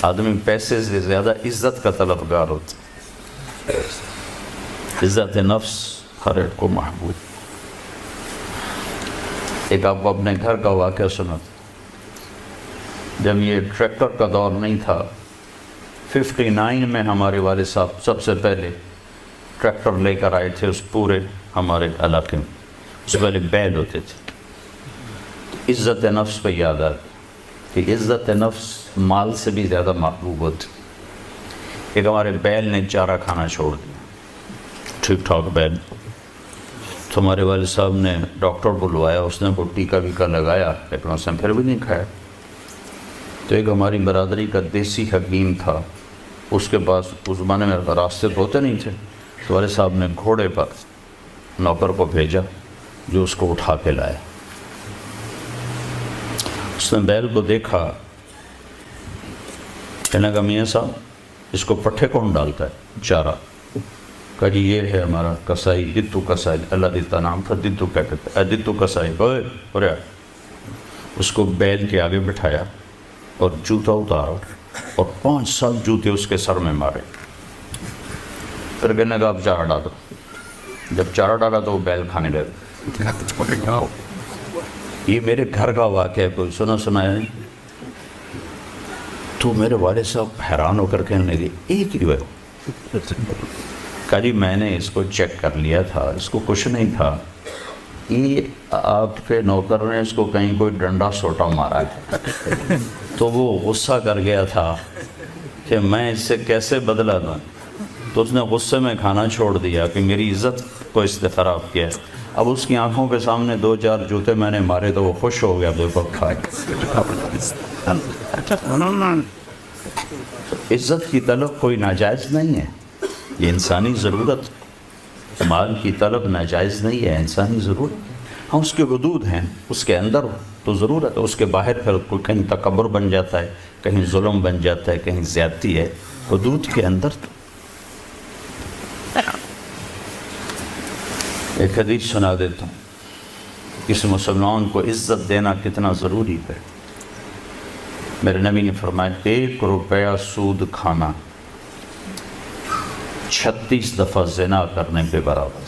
آدمی پیسے سے زیادہ عزت کا طلبگار ہوتا، عزت نفس ہر ایک کو محبوب۔ ایک آپ کو اپنے گھر کا واقعہ سنا، جب یہ ٹریکٹر کا دور نہیں تھا، 59 میں ہمارے والد صاحب سب سے پہلے ٹریکٹر لے کر آئے تھے اس پورے ہمارے علاقے میں۔ اس سے پہلے بیل ہوتے تھے۔ عزت نفس پہ یاد آ کہ عزت نفس مال سے بھی زیادہ محبوب ہوتی۔ ایک ہمارے بیل نے چارہ کھانا چھوڑ دیا، ٹھیک ٹھاک بیل، تو ہمارے والد صاحب نے ڈاکٹر بلوایا، اس نے وہ ٹیکا ویکا لگایا، لیکن اس نے پھر بھی نہیں کھایا۔ تو ایک ہماری برادری کا دیسی حکیم تھا، اس کے پاس اس زمانے میں راستے تو ہوتے نہیں تھے، تو والد صاحب نے گھوڑے پر نوکر کو بھیجا جو اس کو اٹھا کے لائے۔ اس نے بیل کو دیکھا، کہنے لگا میاں صاحب اس کو پٹھے کون ڈالتا ہے؟ چارہ۔ کہا جی یہ ہے ہمارا کسائی، دتو کسائی، اللہ دیتا نام تھا، دتو کیا کہتے ہیں، دتو کسائی۔ اس کو بیل کے آگے بٹھایا اور جوتا اتارا اور 5 سال جوتے اس کے سر میں مارے۔ پھر کہنے لگا اب چارہ ڈالو۔ جب چارہ ڈالا تو وہ بیل کھانے لگا۔ یہ میرے گھر کا واقعہ ہے، کوئی سنایا نہیں؟ تو میرے والد صاحب حیران ہو کر کہنے لگے ایک ہی ہے؟ کہا جی میں نے اس کو چیک کر لیا تھا، اس کو کچھ نہیں تھا، یہ آپ کے نوکر نے اس کو کہیں کوئی ڈنڈا سوٹا مارا ہے، تو وہ غصہ کر گیا تھا کہ میں اس سے کیسے بدلہ دوں، تو اس نے غصے میں کھانا چھوڑ دیا کہ میری عزت کو اس نے خراب کیا۔ اب اس کی آنکھوں کے سامنے 2-4 جوتے میں نے مارے تو وہ خوش ہو گیا، بالکل کھائے۔ عزت کی طلب کوئی ناجائز نہیں ہے، یہ انسانی ضرورت، مال کی طلب ناجائز نہیں ہے، انسانی ضرورت۔ ہاں اس کے حدود ہیں، اس کے اندر تو ضرورت ہے، اس کے باہر پھر کہیں تکبر بن جاتا ہے، کہیں ظلم بن جاتا ہے، کہیں زیادتی ہے، حدود کے اندر تو۔ ایک حدیث سنا دیتا ہوں، کسی مسلمان کو عزت دینا کتنا ضروری ہے۔ میرے نبی نے فرمایا 1 روپیہ سود کھانا 36 دفعہ زنا کرنے کے برابر۔